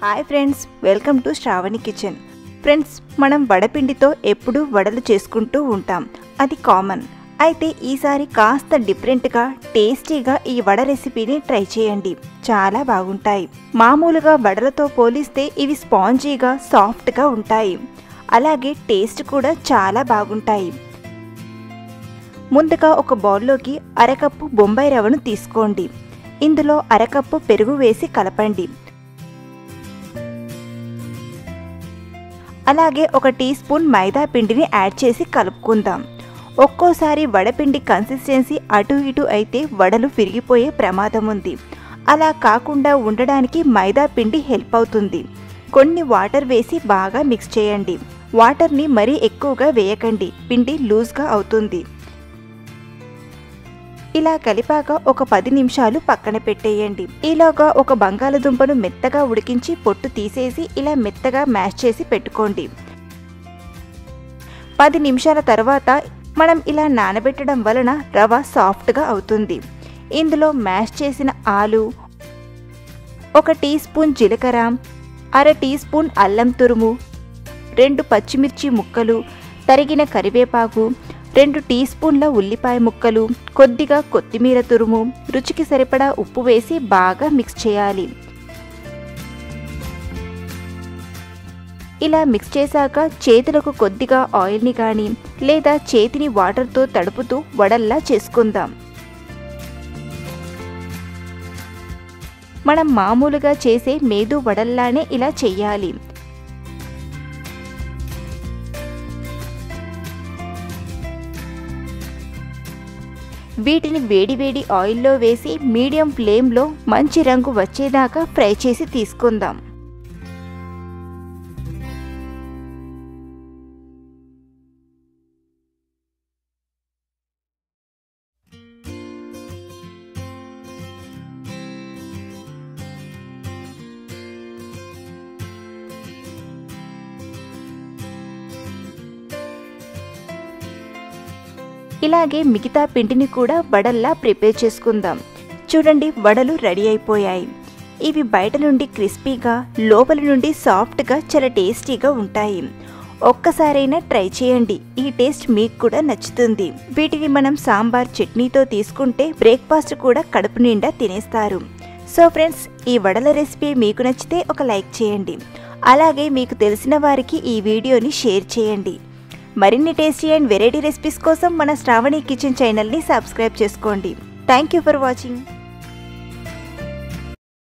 Hi friends, welcome to Sravani kitchen. Friends, మనం వడపిండితో ఎప్పుడూ వడలు చేసుకుంటూ ఉంటాం, అది కామన్. అయితే ఈసారి కాస్త డిఫరెంట్గా టేస్టీగా ఈ వడ రెసిపీని ట్రై చేయండి, చాలా బాగుంటాయి. మామూలుగా వడలతో పోలిస్తే ఇవి స్పాంజీగా సాఫ్ట్గా ఉంటాయి, అలాగే టేస్ట్ కూడా చాలా బాగుంటాయి. ముందుగా ఒక బౌల్లోకి అరకప్పు బొంబాయి రవ్వను తీసుకోండి. ఇందులో అరకప్పు పెరుగు వేసి కలపండి. అలాగే ఒక టీ స్పూన్ మైదా పిండిని యాడ్ చేసి కలుపుకుందాం. ఒక్కోసారి వడపిండి కన్సిస్టెన్సీ అటు ఇటు అయితే వడలు విరిగిపోయే ప్రమాదం ఉంది. అలా కాకుండా ఉండడానికి మైదా పిండి హెల్ప్ అవుతుంది. కొన్ని వాటర్ వేసి బాగా మిక్స్ చేయండి. వాటర్ని మరీ ఎక్కువగా వేయకండి, పిండి లూజ్గా అవుతుంది. ఇలా కలిపాక ఒక 10 నిమిషాలు పక్కన పెట్టేయండి. ఈలోగా ఒక బంగాళదుంపను మెత్తగా ఉడికించి పొట్టు తీసేసి ఇలా మెత్తగా మ్యాష్ చేసి పెట్టుకోండి. 10 నిమిషాల తర్వాత మనం ఇలా నానబెట్టడం వలన రవ్వ సాఫ్ట్గా అవుతుంది. ఇందులో మ్యాష్ చేసిన ఆలు, 1 టీ స్పూన్ జీలకర్ర, అర టీ స్పూన్ అల్లం తురుము, 2 పచ్చిమిర్చి ముక్కలు, తరిగిన కరివేపాకు, 2 టీ స్పూన్ల ఉల్లిపాయ ముక్కలు, కొద్దిగా కొత్తిమీర తురుము, రుచికి సరిపడా ఉప్పు వేసి బాగా మిక్స్ చేయాలి. ఇలా మిక్స్ చేశాక చేతులకు కొద్దిగా ఆయిల్ని కానీ లేదా చేతిని వాటర్తో తడుపుతూ వడల్లా చేసుకుందాం. మనం మామూలుగా చేసే మేదు వడల్లానే ఇలా చెయ్యాలి. వీటిని వేడివేడి ఆయిల్లో వేసి మీడియం ఫ్లేమ్లో మంచి రంగు వచ్చేదాకా ఫ్రై చేసి తీసుకుందాం. ఇలాగే మిగతా పిండిని కూడా వడల్లా ప్రిపేర్ చేసుకుందాం. చూడండి, వడలు రెడీ అయిపోయాయి. ఇవి బయట నుండి క్రిస్పీగా, లోపల నుండి సాఫ్ట్గా చాలా టేస్టీగా ఉంటాయి. ఒక్కసారైనా ట్రై చేయండి, ఈ టేస్ట్ మీకు కూడా నచ్చుతుంది. వీటిని మనం సాంబార్ చట్నీతో తీసుకుంటే బ్రేక్ఫాస్ట్ కూడా కడుపు నిండా తినేస్తారు. సో ఫ్రెండ్స్, ఈ వడల రెసిపీ మీకు నచ్చితే ఒక లైక్ చేయండి. అలాగే మీకు తెలిసిన వారికి ఈ వీడియోని షేర్ చేయండి. మరిన్ని టేస్టీ అండ్ వెరైటీ రెసిపీస్ కోసం మన శ్రావణి కిచెన్ ఛానల్ని సబ్స్క్రైబ్ చేసుకోండి. Thank you for watching.